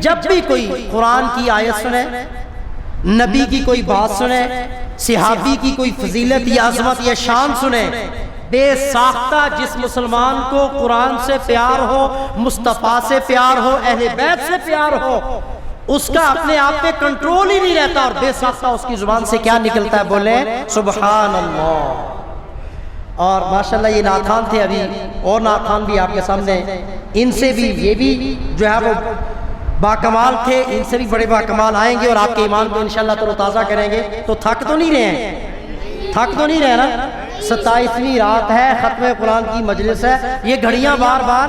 جب بھی کوئی قرآن کی آیت سنے، نبی کی کوئی بات سنے، صحابی کی کوئی فضیلت یا عظمت یا شان سنے، بے ساختہ جس مسلمان کو قرآن سے پیار ہو، مصطفیٰ سے پیار ہو، اہل بیت سے پیار ہو، اس کا اپنے آپ پہ کنٹرول ہی نہیں رہتا، اور بے ساختہ اس کی زبان سے کیا نکلتا ہے؟ بولے سبحان اللہ۔ اور ماشاءاللہ یہ نعت تھے، ابھی اور نعت بھی آپ کے سامنے، ان سے بھی یہ بھی جو ہے وہ باکمال تھے، ان سے بھی بڑے باکمال آئیں گے اور آپ کے ایمان کو انشاءاللہ تر و تازہ کریں گے۔ تو تھک تو نہیں رہے ہیں؟ تھک تو نہیں رہے نا؟ 27ویں رات ہے، ختم قرآن کی مجلس ہے، یہ گھڑیاں بار بار،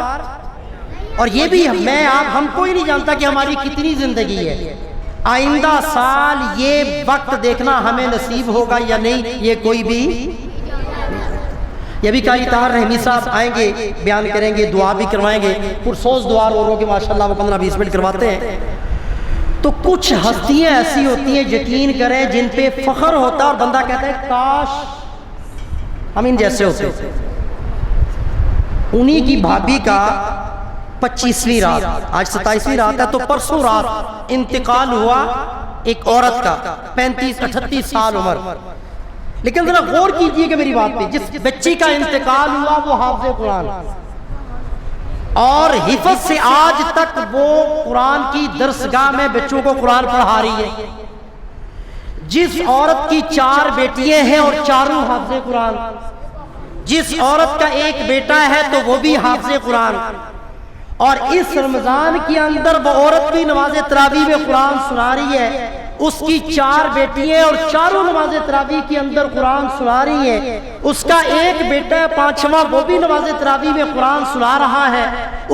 اور یہ بھی میں آپ ہم کوئی نہیں جانتا کہ ہماری کتنی زندگی ہے۔ آئندہ سال یہ وقت دیکھنا ہمیں نصیب ہوگا یا نہیں، یہ کوئی بھی، یہ بھی قاری طاہر رحمی صاحب آئیں گے، بیان کریں گے، دعا بھی کروائیں گے، پرسوز دعا رو کے ماشاءاللہ وہ 15-20 منٹ کرواتے ہیں۔ تو کچھ ہستیاں ایسی ہوتی ہیں، یقین کریں، جن پہ فخر ہوتا ہے اور بندہ کہتا ہے کاش ہم ان جیسے ہوتے۔ انہی کی بھابھی کا 25ویں رات، آج 27ویں رات ہے، تو پرسوں رات انتقال ہوا ایک عورت کا، 35-38 سال عمر۔ لیکن ذرا غور کیجئے کہ میری بات پہ، جس بچی کا انتقال ہوا وہ حافظ قرآن، اور حفظ سے آج تک وہ قرآن کی درسگاہ میں بچوں کو قرآن پڑھا رہی ہے۔ جس عورت کی 4 بیٹیاں ہیں اور چاروں حافظ قرآن، جس عورت کا ایک بیٹا ہے تو وہ بھی حافظ قرآن، اور اس رمضان کے اندر وہ عورت بھی نماز تراویح میں قرآن سنا رہی ہے، اس کی 4 بیٹیاں اور چاروں نماز تراویح کے اندر قرآن سنا رہی ہیں، اس کا ایک بیٹا ہے 5واں، وہ بھی نماز تراویح میں قرآن سنا رہا ہے،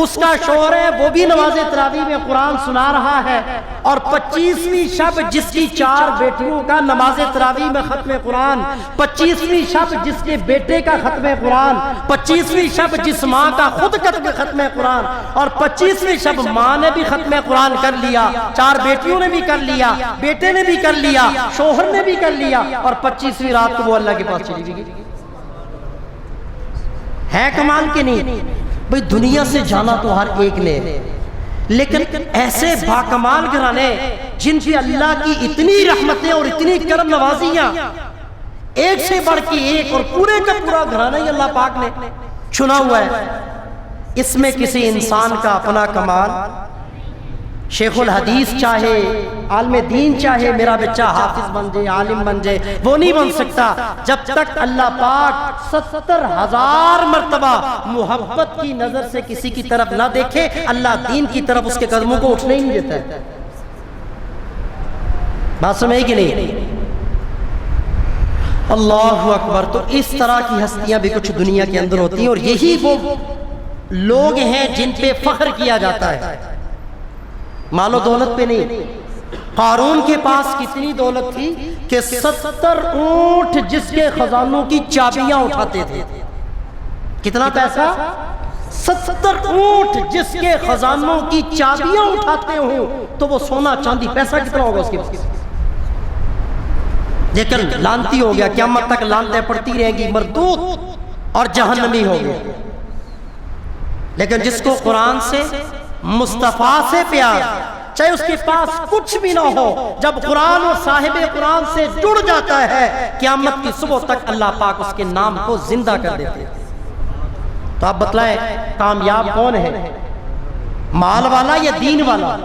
اس کا شوہر ہے وہ بھی نماز تراویح میں قرآن سنا رہا ہے، اور 25ویں شب جس کی 4 بیٹیوں کا نماز تراویح میں ختم قرآن، 25ویں شب جس کے بیٹے کا ختم قرآن، 25ویں شب جس ماں کا خود ختم قرآن، اور 25ویں شب ماں نے بھی ختم قرآن کر لیا، 4 بیٹیوں نے بھی کر لیا، بیٹے نے بھی کر لیا، شوہر نے بھی کر لیا، اور 25ویں رات کو وہ اللہ کے پاس چلی گئی۔ ہے کمال کے نہیں؟ بھئی دنیا سے جانا تو ہر ایک نے، لیکن ایسے باکمال گھرانے جن پہ اللہ کی اتنی رحمتیں اور اتنی کرم نوازیاں، ایک سے بڑھ کے ایک، اور پورے کا پورا گھرانہ ہی اللہ پاک نے چنا ہوا ہے۔ اس میں کسی انسان کا اپنا کمال، شیخ الحدیث چاہے، عالم دین چاہے میرا بچہ حافظ بن جائے، عالم بن جائے، وہ نہیں بن سکتا جب تک اللہ پاک 70,000 مرتبہ محبت کی نظر سے کسی کی طرف نہ دیکھے، اللہ دین کی طرف اس کے قدموں کو اٹھنے ہی نہیں دیتا ہے۔ بات سمجھے کہ نہیں؟ اللہ اکبر۔ تو اس طرح کی ہستیاں بھی کچھ دنیا کے اندر ہوتی ہیں، اور یہی وہ لوگ ہیں جن پہ فخر کیا جاتا ہے، مال و دولت پہ نہیں۔ قارون کے پاس کتنی دولت تھی کہ 70 اونٹ جس کے خزانوں کی چابیاں اٹھاتے تھے۔ کتنا پیسہ؟ 70 اونٹ جس کے خزانوں کی چابیاں اٹھاتے ہوں، تو وہ سونا چاندی پیسہ کتنا ہوگا اس کے پاس؟ لیکن لانتی ہو گیا، قیامت تک لانتیں پڑتی رہیں گی، مردود اور جہنمی ہو گیا۔ لیکن جس کو قرآن سے، مصطفیٰ سے پیار، چاہے اس کے پاس کچھ بھی نہ ہو، جب قرآن اور صاحب قرآن سے جڑ جاتا ہے، قیامت کی صبح تک اللہ پاک اس کے نام کو زندہ کر دیتے ہیں۔ تو آپ بتلائیں کامیاب کون ہے؟ مال والا یا دین والا؟